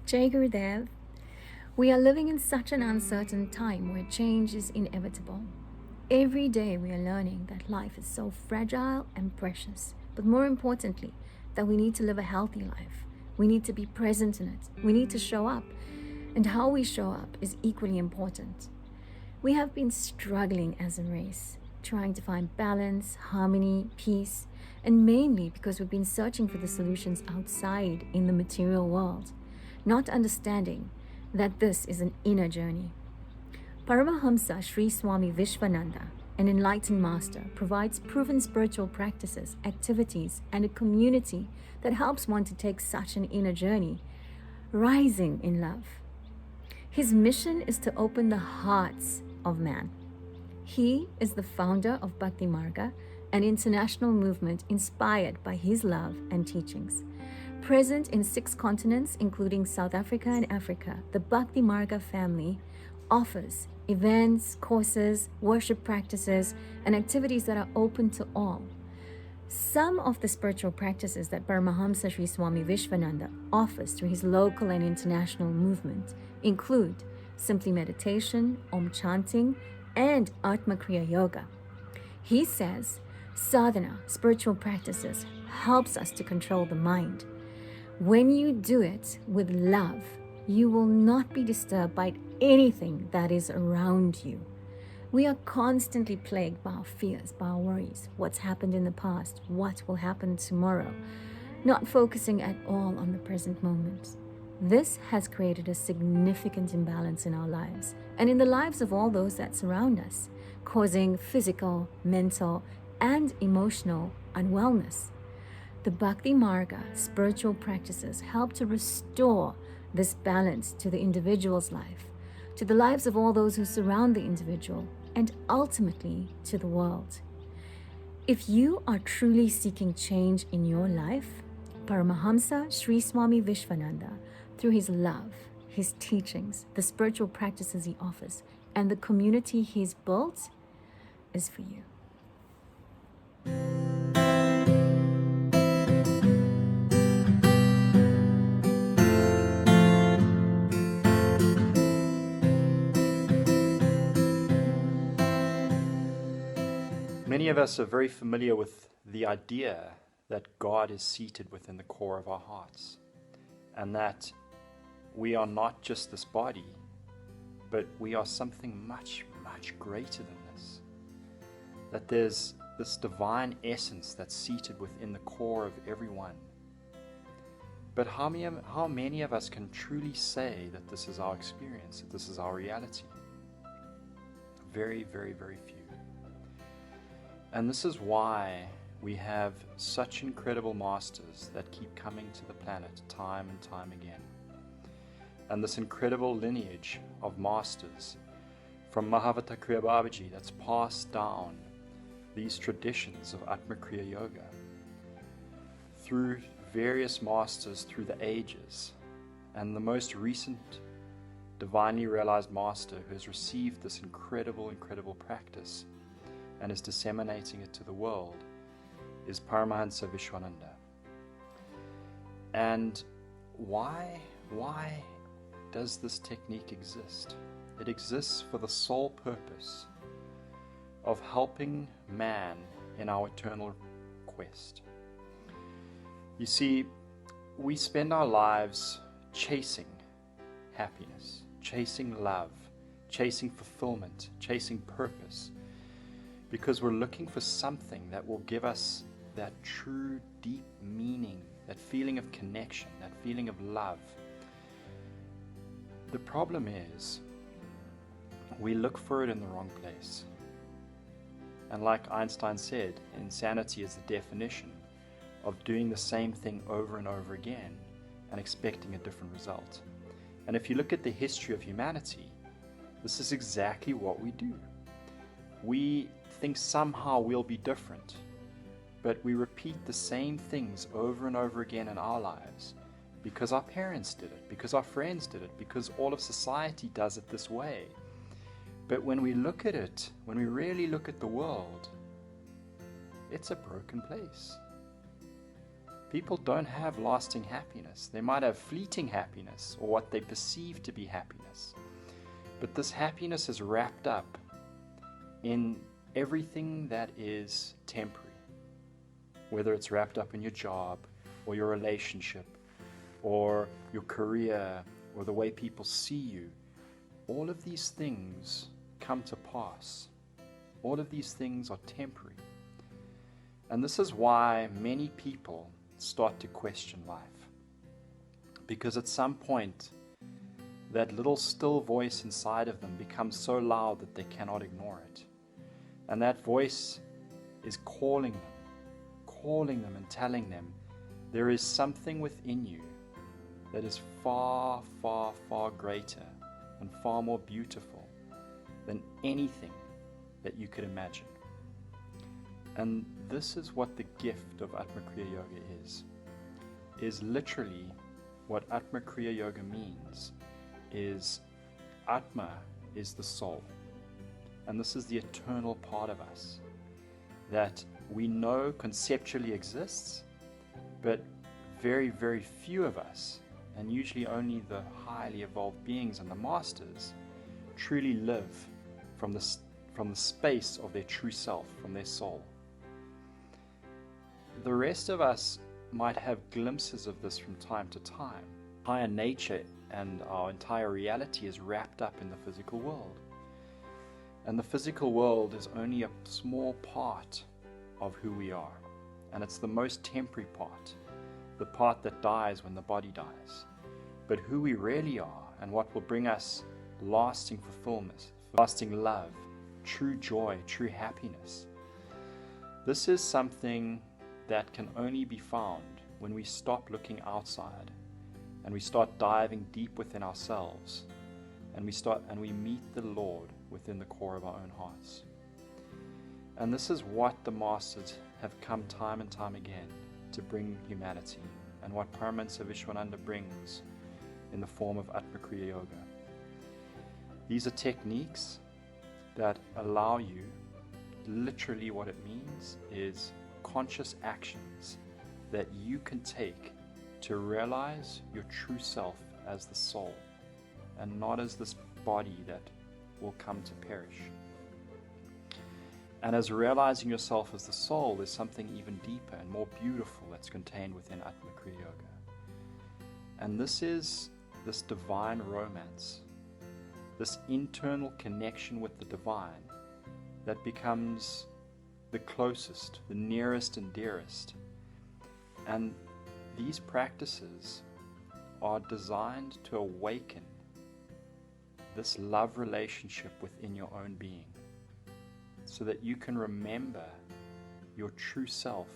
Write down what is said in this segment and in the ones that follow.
Jai Gurudev. We are living in such an uncertain time where change is inevitable. Every day we are learning that life is so fragile and precious, but more importantly, that we need to live a healthy life. We need to be present in it. We need to show up. And how we show up is equally important. We have been struggling as a race, trying to find balance, harmony, peace, and mainly because we've been searching for the solutions outside in the material world, not understanding that this is an inner journey. Paramahamsa Sri Swami Vishwananda, an enlightened master, provides proven spiritual practices, activities, and a community that helps one to take such an inner journey, rising in love. His mission is to open the hearts of man. He is the founder of Bhakti Marga, an international movement inspired by his love and teachings. Present in 6 continents, including South Africa and Africa, the Bhakti Marga family offers events, courses, worship practices, and activities that are open to all. Some of the spiritual practices that Paramahamsa Sri Swami Vishwananda offers through his local and international movement include simply meditation, OM Chanting, and Atma Kriya Yoga. He says, Sadhana, spiritual practices, helps us to control the mind. When you do it with love, you will not be disturbed by anything that is around you. We are constantly plagued by our fears, by our worries, what's happened in the past, what will happen tomorrow, not focusing at all on the present moment. This has created a significant imbalance in our lives and in the lives of all those that surround us, causing physical, mental, and emotional unwellness. The Bhakti Marga spiritual practices help to restore this balance to the individual's life, to the lives of all those who surround the individual, and ultimately to the world. If you are truly seeking change in your life, Paramahamsa Sri Swami Vishwananda, through his love, his teachings, the spiritual practices he offers, and the community he's built, is for you. Many of us are very familiar with the idea that God is seated within the core of our hearts, and that we are not just this body, but we are something much, much greater than this. That there's this divine essence that's seated within the core of everyone. But how many of us can truly say that this is our experience, that this is our reality? Very, very, very few. And this is why we have such incredible masters that keep coming to the planet time and time again. And this incredible lineage of masters from Bhakti Kriya Babaji that's passed down these traditions of Atma Kriya Yoga through various masters through the ages. And the most recent divinely realized master who has received this incredible, incredible practice and is disseminating it to the world is Paramahamsa Vishwananda. And why does this technique exist? It exists for the sole purpose of helping man in our eternal quest. You see, we spend our lives chasing happiness, chasing love, chasing fulfillment, chasing purpose, because we're looking for something that will give us that true, deep meaning, that feeling of connection, that feeling of love. The problem is, we look for it in the wrong place. And like Einstein said, insanity is the definition of doing the same thing over and over again and expecting a different result. And if you look at the history of humanity, this is exactly what we do. We think somehow we'll be different, but we repeat the same things over and over again in our lives because our parents did it, because our friends did it, because all of society does it this way. But when we look at it, when we really look at the world, it's a broken place. people don't have lasting happiness. They might have fleeting happiness, or what they perceive to be happiness. But this happiness is wrapped up in everything that is temporary. Whether it's wrapped up in your job, or your relationship, or your career, or the way people see you. All of these things come to pass. All of these things are temporary. And this is why many people start to question life. Because at some point, that little still voice inside of them becomes so loud that they cannot ignore it. And that voice is calling them and telling them, there is something within you that is far, far, far greater and far more beautiful than anything that you could imagine. And this is what the gift of Atma Kriya Yoga is literally what Atma Kriya Yoga means is Atma is the soul. And this is the eternal part of us that we know conceptually exists, but very, very few of us, and usually only the highly evolved beings and the masters, truly live from the space of their true self, from their soul. The rest of us might have glimpses of this from time to time. Higher nature and our entire reality is wrapped up in the physical world. And the physical world is only a small part of who we are. And it's the most temporary part, the part that dies when the body dies. But who we really are and what will bring us lasting fulfillment, lasting love, true joy, true happiness. This is something that can only be found when we stop looking outside and we start diving deep within ourselves and we meet the Lord within the core of our own hearts. And this is what the masters have come time and time again to bring humanity, and what Paramahamsa Vishwananda brings in the form of Atma Kriya Yoga. These are techniques that allow you, literally what it means is conscious actions that you can take to realize your true self as the soul and not as this body that will come to perish. And as realizing yourself as the soul, there's something even deeper and more beautiful that's contained within Atma Kriya Yoga. And this is this divine romance, this internal connection with the divine that becomes the closest, the nearest and dearest. And these practices are designed to awaken this love relationship within your own being, so that you can remember your true self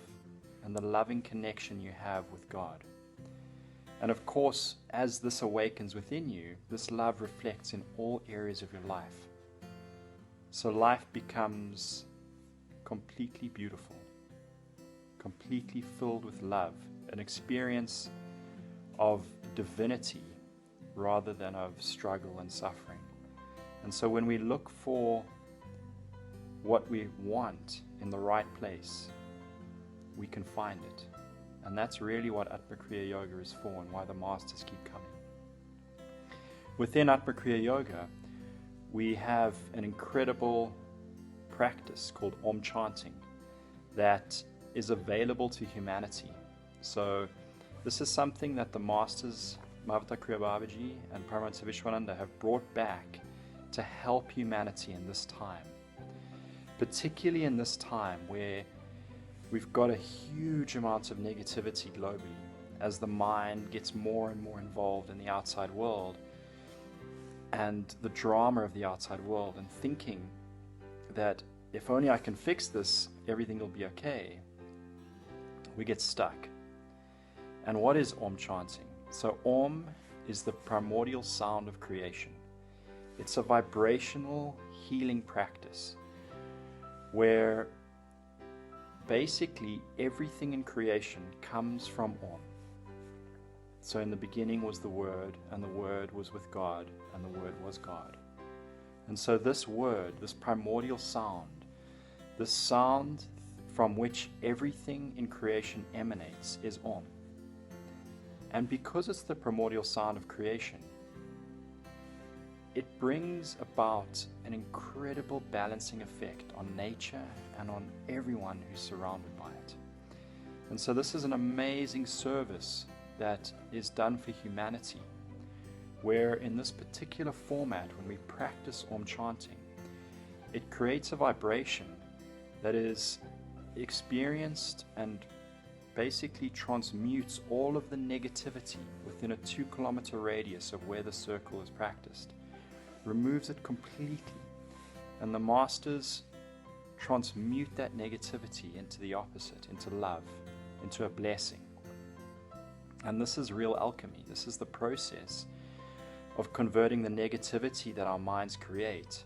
and the loving connection you have with God. And of course, as this awakens within you, this love reflects in all areas of your life. So life becomes completely beautiful, completely filled with love, an experience of divinity rather than of struggle and suffering. And so when we look for what we want in the right place, we can find it. And that's really what Atma Kriya Yoga is for, and why the masters keep coming. Within Atma Kriya Yoga, we have an incredible practice called OM Chanting that is available to humanity. So this is something that the masters, Bhakti Kriya Babaji and Paramahamsa Vishwananda, have brought back to help humanity in this time. Particularly in this time where we've got a huge amount of negativity globally as the mind gets more and more involved in the outside world and the drama of the outside world, and thinking that if only I can fix this, everything will be okay. We get stuck. And what is Om Chanting? So Om is the primordial sound of creation. It's a vibrational healing practice where basically everything in creation comes from Om. So in the beginning was the Word, and the Word was with God, and the Word was God. And so this word, this primordial sound, this sound from which everything in creation emanates is Om. And because it's the primordial sound of creation, it brings about an incredible balancing effect on nature and on everyone who's surrounded by it. And so this is an amazing service that is done for humanity, where in this particular format, when we practice Om Chanting, it creates a vibration that is experienced and basically transmutes all of the negativity within a 2-kilometer radius of where the circle is practiced, removes it completely, and the masters transmute that negativity into the opposite, into love, into a blessing. And this is real alchemy. This is the process of converting the negativity that our minds create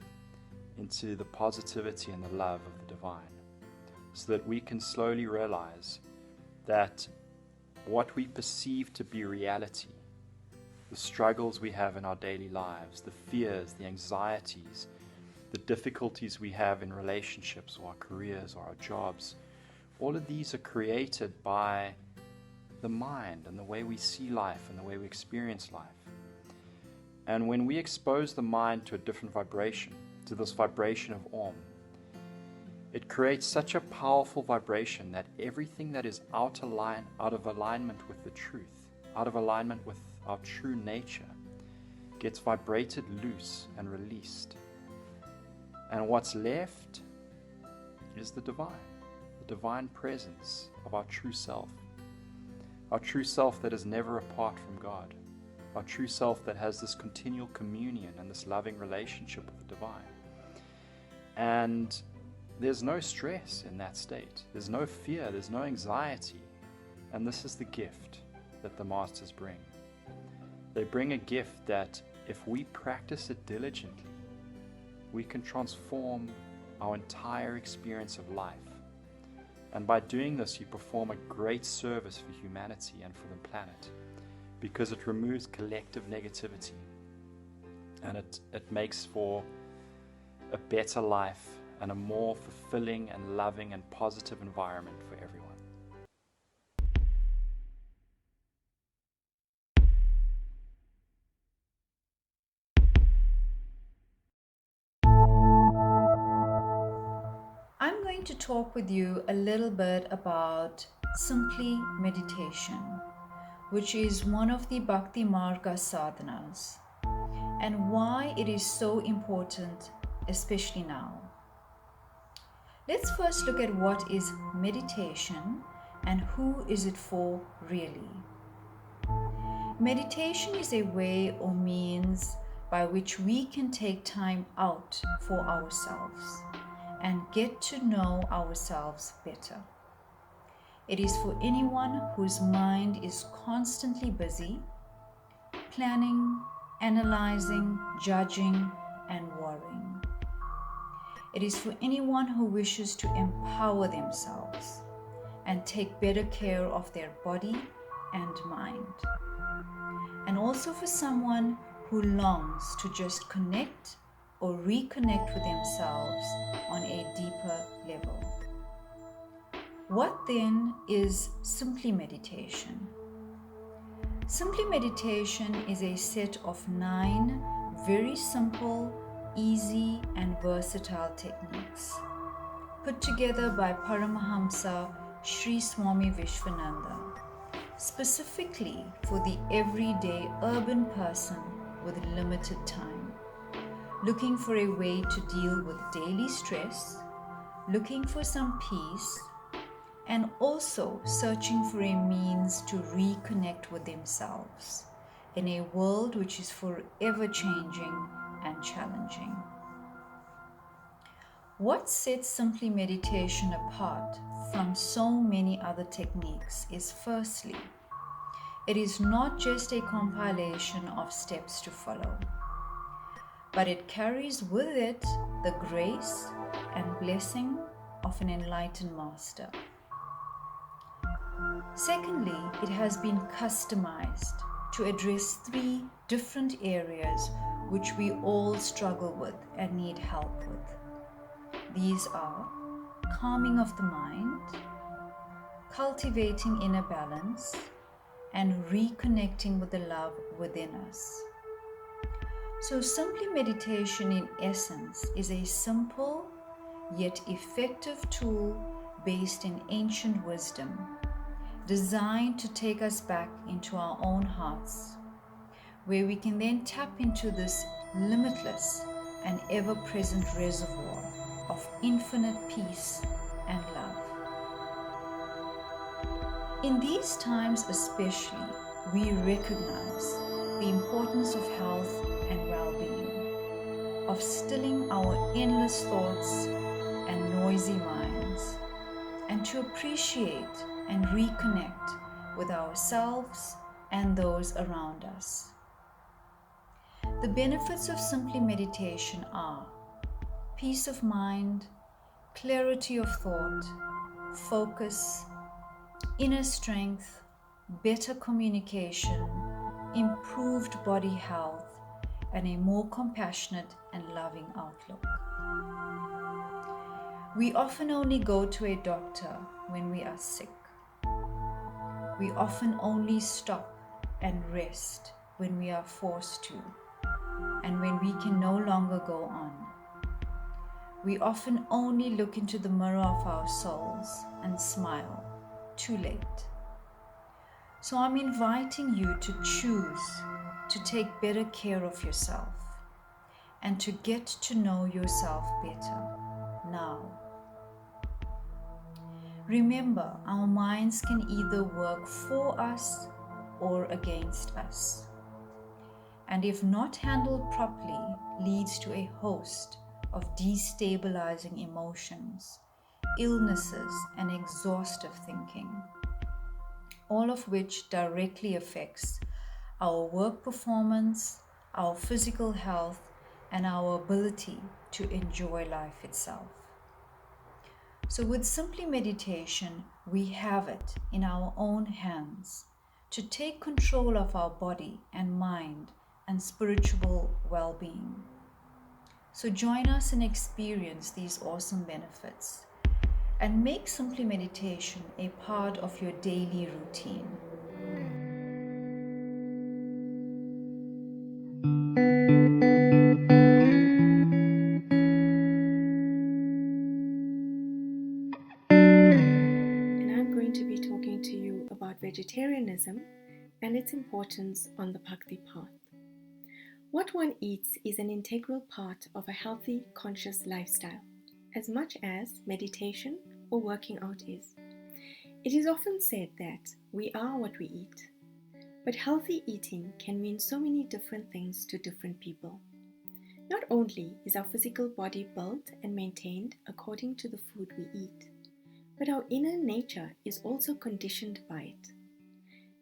into the positivity and the love of the divine, so that we can slowly realize that what we perceive to be reality, the struggles we have in our daily lives, the fears, the anxieties, the difficulties we have in relationships or our careers or our jobs, all of these are created by the mind and the way we see life and the way we experience life. And when we expose the mind to a different vibration, to this vibration of Om, it creates such a powerful vibration that everything that is out of alignment with the truth, out of alignment with our true nature, gets vibrated loose and released. And what's left is the divine presence of our true self that is never apart from God, our true self that has this continual communion and this loving relationship with the divine. And there's no stress in that state. There's no fear, there's no anxiety. And this is the gift that the masters bring. They bring a gift that if we practice it diligently, we can transform our entire experience of life. And by doing this, you perform a great service for humanity and for the planet, because it removes collective negativity and it makes for a better life and a more fulfilling and loving and positive environment for everyone. I'm going to talk with you a little bit about simply meditation, which is one of the Bhakti Marga Sadhanas, and why it is so important, especially now. Let's first look at what is meditation and who is it for really. Meditation is a way or means by which we can take time out for ourselves and get to know ourselves better. It is for anyone whose mind is constantly busy, planning, analyzing, judging, and worrying. It is for anyone who wishes to empower themselves and take better care of their body and mind. And also for someone who longs to just connect or reconnect with themselves on a deeper level. What then is simply meditation? Simply meditation is a set of 9 very simple, easy, and versatile techniques put together by Paramahamsa Sri Swami Vishwananda, specifically for the everyday urban person with limited time, looking for a way to deal with daily stress, looking for some peace, and also searching for a means to reconnect with themselves in a world which is forever changing and challenging. What sets simply meditation apart from so many other techniques is firstly, it is not just a compilation of steps to follow, but it carries with it the grace and blessing of an enlightened master. Secondly, it has been customized to address 3 different areas which we all struggle with and need help with. These are calming of the mind, cultivating inner balance, and reconnecting with the love within us. So simply meditation in essence is a simple yet effective tool based in ancient wisdom, designed to take us back into our own hearts, where we can then tap into this limitless and ever-present reservoir of infinite peace and love. In these times especially, we recognize the importance of health and well-being, of stilling our endless thoughts and noisy minds, and to appreciate and reconnect with ourselves and those around us. The benefits of simply meditation are peace of mind, clarity of thought, focus, inner strength, better communication, improved body health, and a more compassionate and loving outlook. We often only go to a doctor when we are sick. We often only stop and rest when we are forced to, and when we can no longer go on. We often only look into the mirror of our souls and smile too late. So I'm inviting you to choose to take better care of yourself and to get to know yourself better now. Remember, our minds can either work for us or against us, and if not handled properly, leads to a host of destabilizing emotions, illnesses, and exhaustive thinking, all of which directly affects our work performance, our physical health, and our ability to enjoy life itself. So with simply meditation, we have it in our own hands to take control of our body and mind and spiritual well-being. So join us and experience these awesome benefits, and make simply meditation a part of your daily routine. And I'm going to be talking to you about vegetarianism and its importance on the Bhakti path. What one eats is an integral part of a healthy, conscious lifestyle, as much as meditation or working out is. It is often said that we are what we eat, but healthy eating can mean so many different things to different people. Not only is our physical body built and maintained according to the food we eat, but our inner nature is also conditioned by it.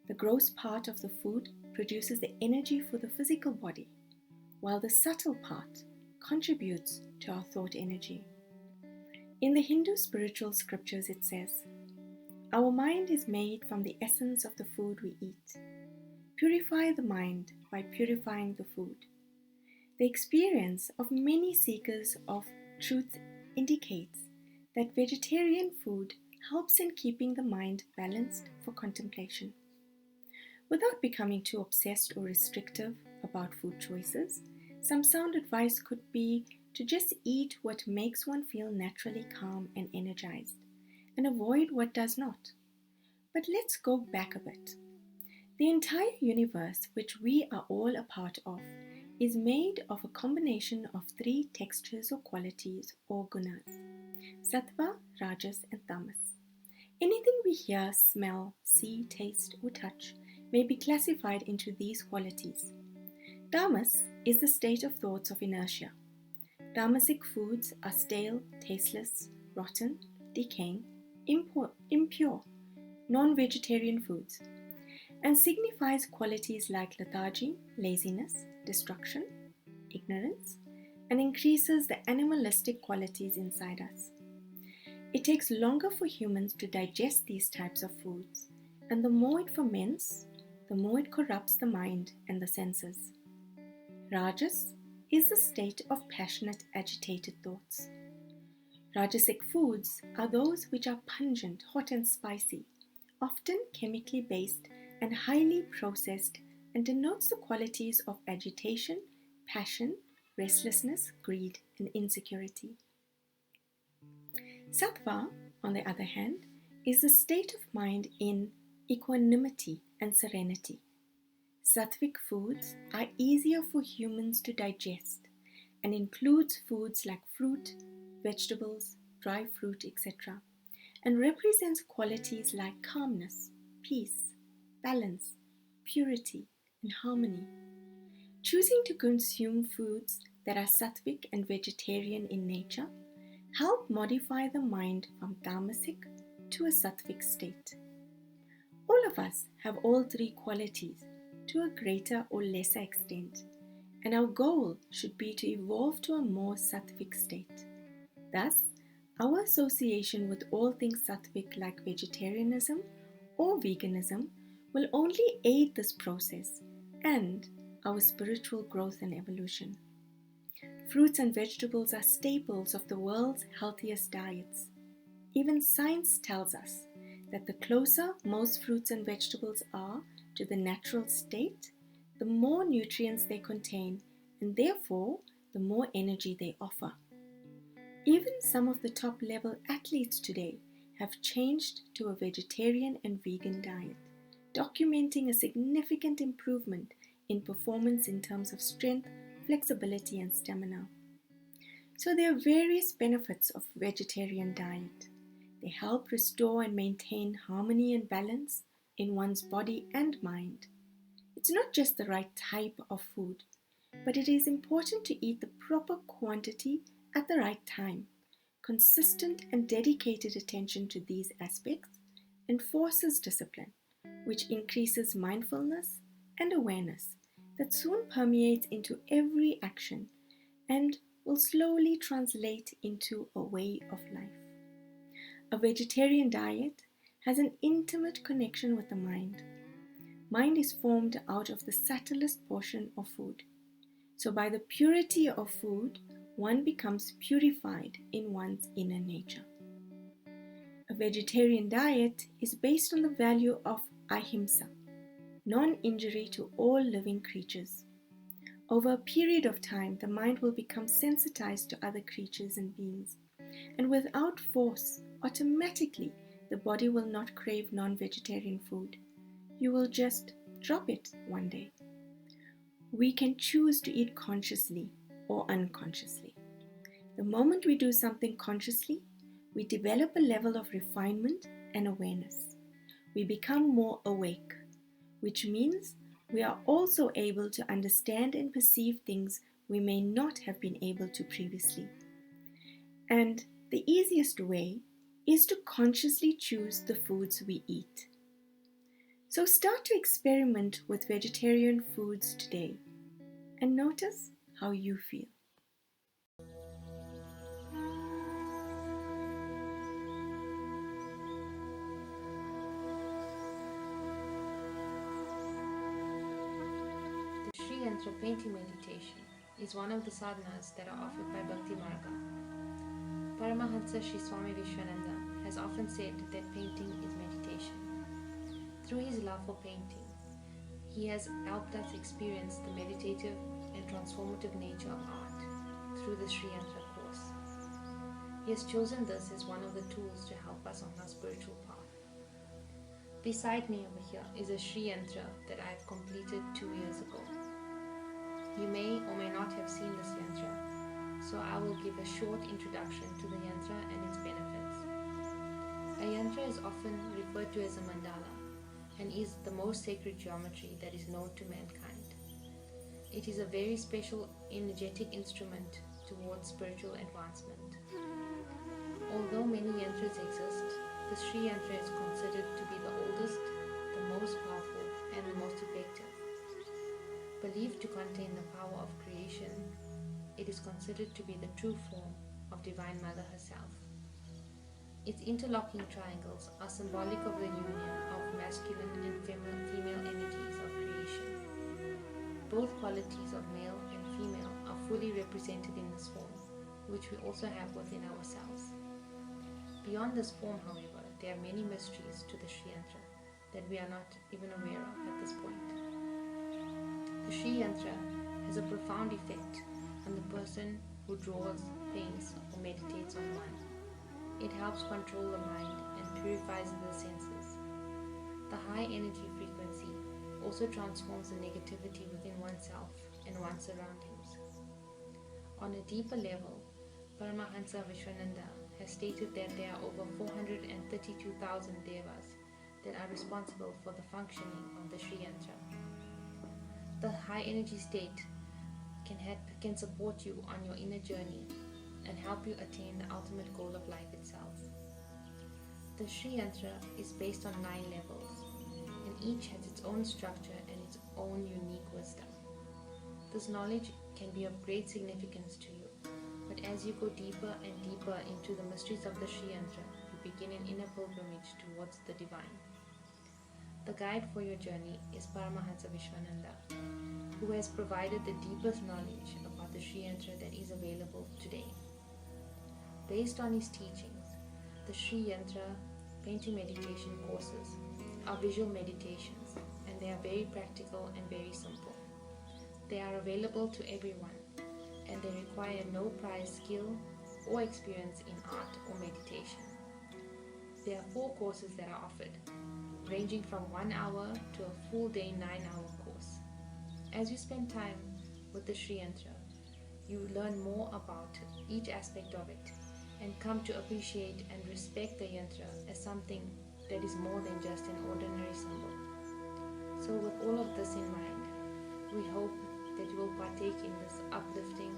The gross part of the food produces the energy for the physical body, while the subtle part contributes to our thought energy. In the Hindu spiritual scriptures it says, "Our mind is made from the essence of the food we eat. Purify the mind by purifying the food." The experience of many seekers of truth indicates that vegetarian food helps in keeping the mind balanced for contemplation. Without becoming too obsessed or restrictive about food choices, some sound advice could be to just eat what makes one feel naturally calm and energized, and avoid what does not. But let's go back a bit. The entire universe, which we are all a part of, is made of a combination of 3 textures or qualities or gunas: sattva, rajas, and tamas. Anything we hear, smell, see, taste, or touch may be classified into these qualities. Tamas is the state of thoughts of inertia. Tamasic foods are stale, tasteless, rotten, decaying, impure, non-vegetarian foods, and signifies qualities like lethargy, laziness, destruction, ignorance, and increases the animalistic qualities inside us. It takes longer for humans to digest these types of foods, and the more it ferments, the more it corrupts the mind and the senses. Rajas is the state of passionate, agitated thoughts. Rajasic foods are those which are pungent, hot and spicy, often chemically based and highly processed, and denotes the qualities of agitation, passion, restlessness, greed, and insecurity. Sattva, on the other hand, is the state of mind in equanimity and serenity. Sattvic foods are easier for humans to digest and includes foods like fruit, vegetables, dry fruit, etc., and represents qualities like calmness, peace, balance, purity, and harmony. Choosing to consume foods that are sattvic and vegetarian in nature help modify the mind from tamasic to a sattvic state. All of us have all three qualities to a greater or lesser extent, and our goal should be to evolve to a more sattvic state. Thus, our association with all things sattvic like vegetarianism or veganism will only aid this process and our spiritual growth and evolution. Fruits and vegetables are staples of the world's healthiest diets. Even science tells us that the closer most fruits and vegetables are to the natural state, the more nutrients they contain, and therefore the more energy they offer. Even some of the top level athletes today have changed to a vegetarian and vegan diet, documenting a significant improvement in performance in terms of strength, flexibility, and stamina. So there are various benefits of vegetarian diet. They help restore and maintain harmony and balance in one's body and mind. It's not just the right type of food, but it is important to eat the proper quantity at the right time. Consistent and dedicated attention to these aspects enforces discipline, which increases mindfulness and awareness that soon permeates into every action and will slowly translate into a way of life. A vegetarian diet has an intimate connection with the mind. Mind is formed out of the subtlest portion of food. So by the purity of food, one becomes purified in one's inner nature. A vegetarian diet is based on the value of ahimsa, non-injury to all living creatures. Over a period of time, the mind will become sensitized to other creatures and beings, and without force, automatically the body will not crave non-vegetarian food. You will just drop it one day. We can choose to eat consciously or unconsciously. The moment we do something consciously, we develop a level of refinement and awareness. We become more awake, which means we are also able to understand and perceive things we may not have been able to previously. And the easiest way is to consciously choose the foods we eat. So start to experiment with vegetarian foods today and notice how you feel. The Sri Yantra Painting Meditation is one of the sadhanas that are offered by Bhakti Marga. Paramahamsa Sri Swami Vishwananda has often said that painting is meditation. Through his love for painting, he has helped us experience the meditative and transformative nature of art through the Sri Yantra course. He has chosen this as one of the tools to help us on our spiritual path. Beside me over here is a Sri Yantra that I have completed 2 years ago. You may or may not have seen this yantra, so I will give a short introduction to the yantra and its benefits. A yantra is often referred to as a mandala and is the most sacred geometry that is known to mankind. It is a very special energetic instrument towards spiritual advancement. Although many yantras exist, the Sri Yantra is considered to be the oldest, the most powerful, and the most effective. Believed to contain the power of creation, it is considered to be the true form of Divine Mother herself. Its interlocking triangles are symbolic of the union of masculine and female energies of creation. Both qualities of male and female are fully represented in this form, which we also have within ourselves. Beyond this form, however, there are many mysteries to the Sri Yantra that we are not even aware of at this point. The Sri Yantra has a profound effect on the person who draws, paints, or meditates on one. It helps control the mind and purifies the senses. The high energy frequency also transforms the negativity within oneself and one's surroundings. On a deeper level, Paramahamsa Vishwananda has stated that there are over 432,000 devas that are responsible for the functioning of the Sri Yantra. The high energy state can support you on your inner journey and help you attain the ultimate goal of life itself. The Sri Yantra is based on 9 levels, and each has its own structure and its own unique wisdom. This knowledge can be of great significance to you, but as you go deeper and deeper into the mysteries of the Sri Yantra, you begin an inner pilgrimage towards the divine. The guide for your journey is Paramahamsa Vishwananda, who has provided the deepest knowledge about the Sri Yantra that is available today. Based on his teachings, the Sri Yantra Painting Meditation courses are visual meditations, and they are very practical and very simple. They are available to everyone, and they require no prior skill or experience in art or meditation. There are 4 courses that are offered, ranging from 1 hour to a full day 9-hour course. As you spend time with the Sri Yantra, you learn more about each aspect of it and come to appreciate and respect the Yantra as something that is more than just an ordinary symbol. So with all of this in mind, we hope that you will partake in this uplifting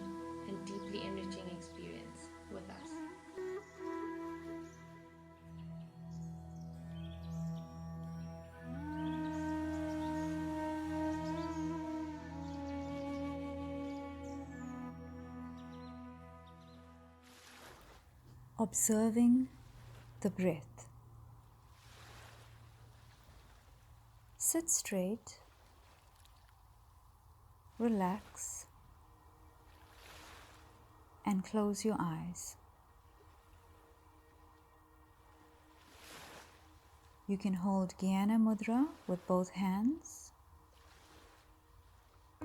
and deeply enriching experience with us. Observing the breath. Sit straight, relax, and close your eyes. You can hold Jnana Mudra with both hands,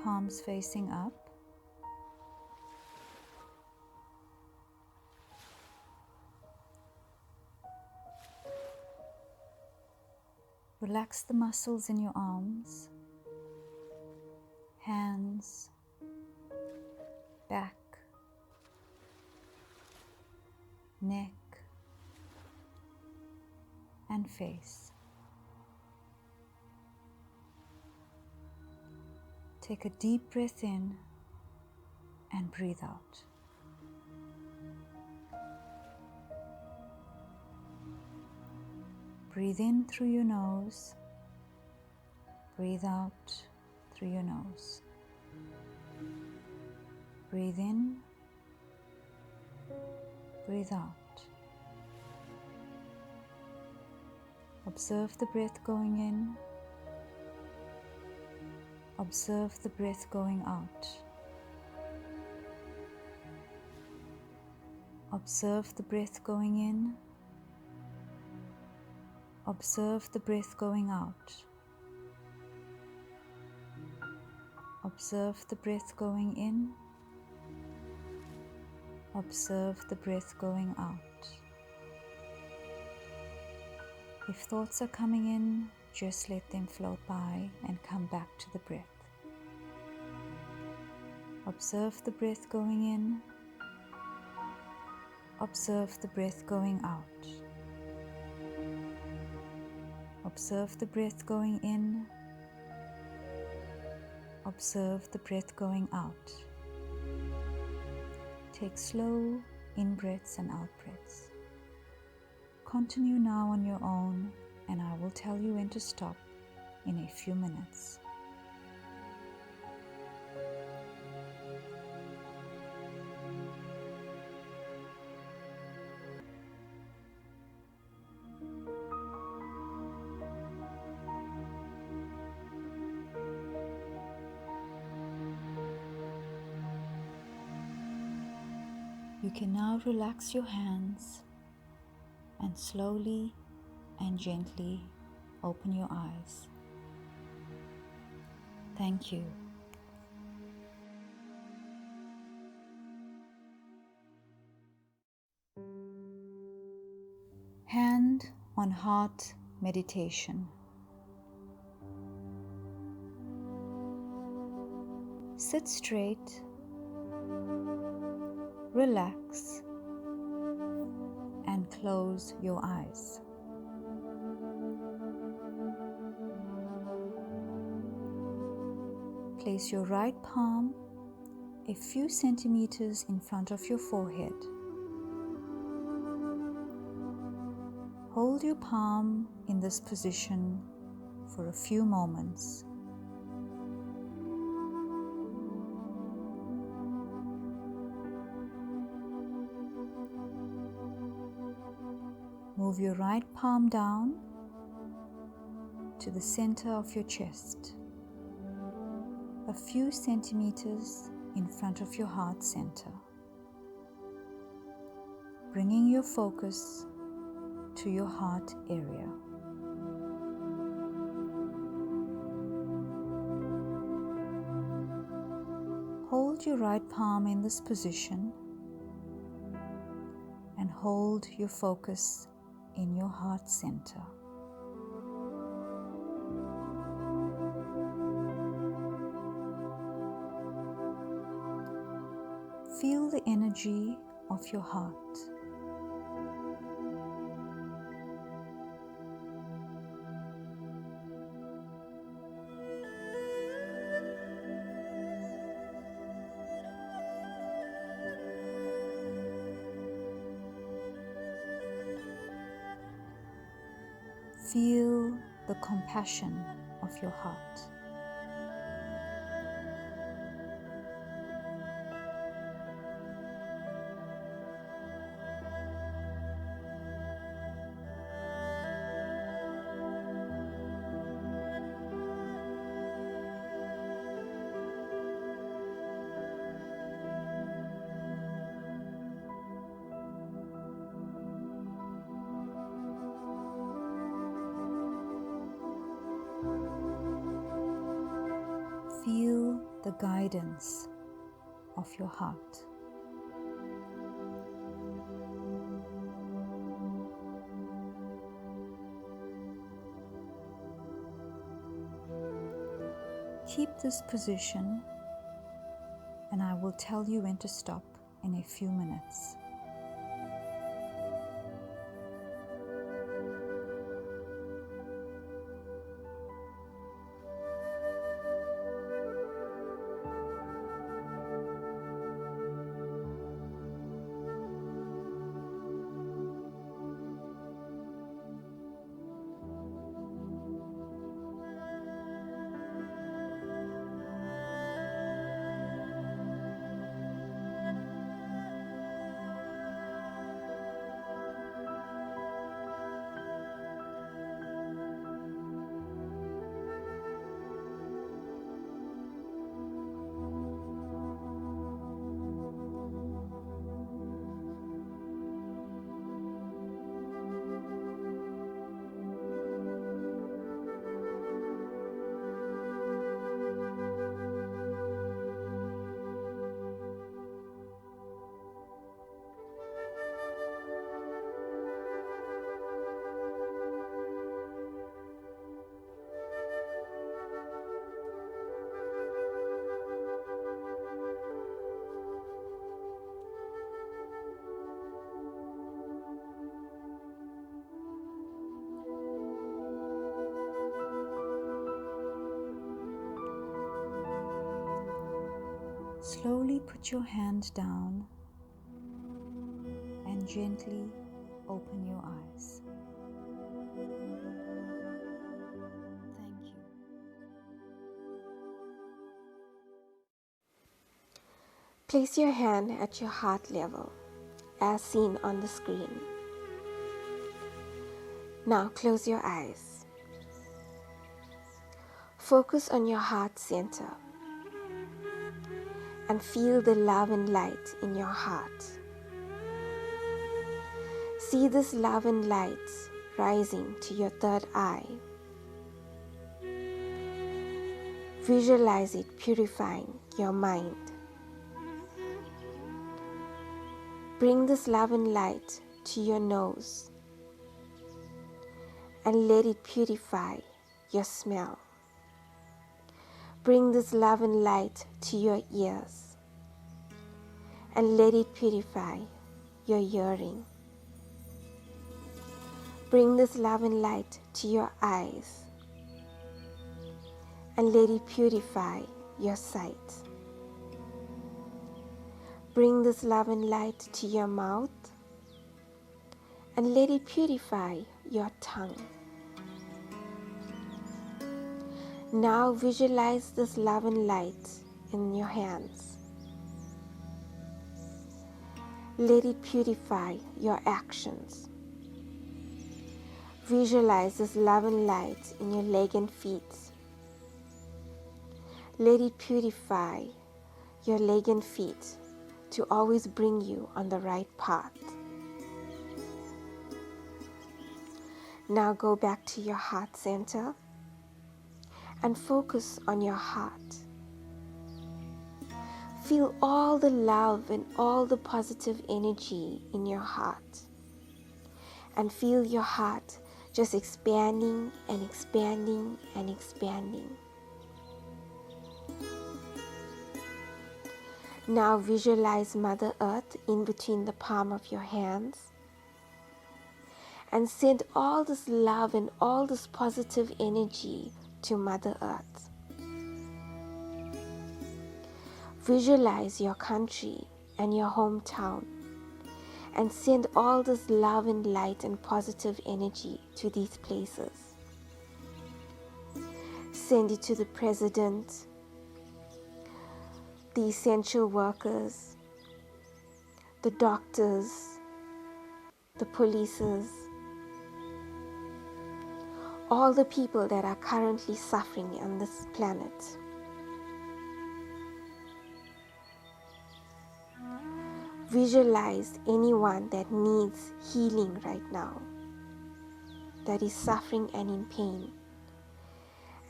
palms facing up. Relax the muscles in your arms, hands, back, neck, and face. Take a deep breath in and breathe out. Breathe in through your nose, breathe out through your nose. Breathe in, breathe out. Observe the breath going in, observe the breath going out. Observe the breath going in, observe the breath going out. Observe the breath going in, observe the breath going out. If thoughts are coming in, just let them float by and come back to the breath. Observe the breath going in, observe the breath going out. Observe the breath going in, observe the breath going out. Take slow in-breaths and out-breaths. Continue now on your own, and I will tell you when to stop in a few minutes. You can now relax your hands and slowly and gently open your eyes. Thank you. Hand on heart meditation. Sit straight, relax, and close your eyes. Place your right palm a few centimeters in front of your forehead. Hold your palm in this position for a few moments. Move your right palm down to the center of your chest, a few centimeters in front of your heart center, bringing your focus to your heart area. Hold your right palm in this position and hold your focus in your heart center. Feel the energy of your heart. Feel the compassion of your heart. Feel the guidance of your heart. Keep this position, and I will tell you when to stop in a few minutes. Slowly put your hand down and gently open your eyes. Thank you. Place your hand at your heart level, as seen on the screen. Now close your eyes. Focus on your heart center and feel the love and light in your heart. See this love and light rising to your third eye. Visualize it purifying your mind. Bring this love and light to your nose and let it purify your smell. Bring this love and light to your ears and let it purify your hearing. Bring this love and light to your eyes and let it purify your sight. Bring this love and light to your mouth and let it purify your tongue. Now visualize this love and light in your hands. Let it purify your actions. Visualize this love and light in your leg and feet. Let it purify your leg and feet to always bring you on the right path. Now go back to your heart center and focus on your heart. Feel all the love and all the positive energy in your heart. And feel your heart just expanding and expanding and expanding. Now visualize Mother Earth in between the palm of your hands and send all this love and all this positive energy to Mother Earth. Visualize your country and your hometown and send all this love and light and positive energy to these places. Send it to the president, the essential workers, the doctors, the polices, all the people that are currently suffering on this planet. Visualize anyone that needs healing right now, that is suffering and in pain,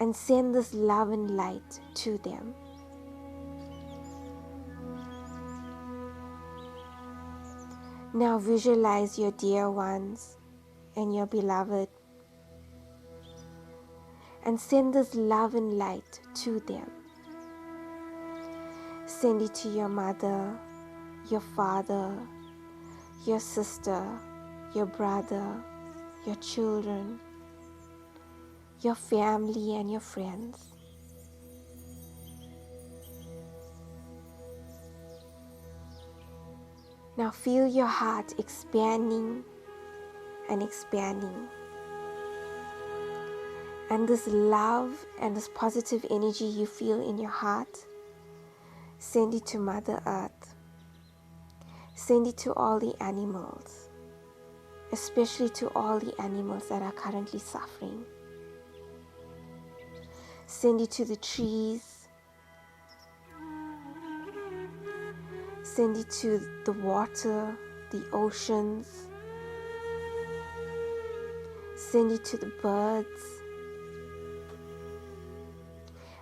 and send this love and light to them. Now visualize your dear ones and your beloved and send this love and light to them. Send it to your mother, your father, your sister, your brother, your children, your family and your friends. Now feel your heart expanding and expanding. And this love and this positive energy you feel in your heart, send it to Mother Earth. Send it to all the animals, especially to all the animals that are currently suffering. Send it to the trees. Send it to the water, the oceans. Send it to the birds.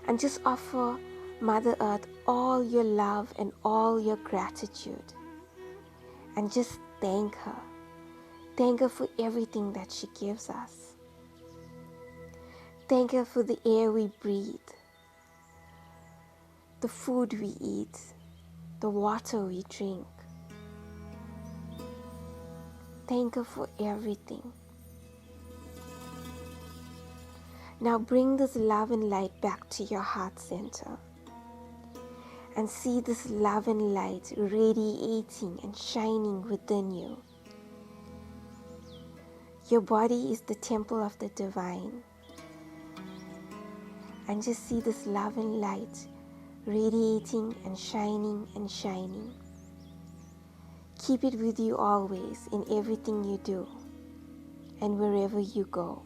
And just offer Mother Earth all your love and all your gratitude. And just thank her. Thank her for everything that she gives us. Thank her for the air we breathe, the food we eat, the water we drink. Thank her for everything. Now bring this love and light back to your heart center. And see this love and light radiating and shining within you. Your body is the temple of the divine. And just see this love and light radiating and shining and shining. Keep it with you always in everything you do and wherever you go.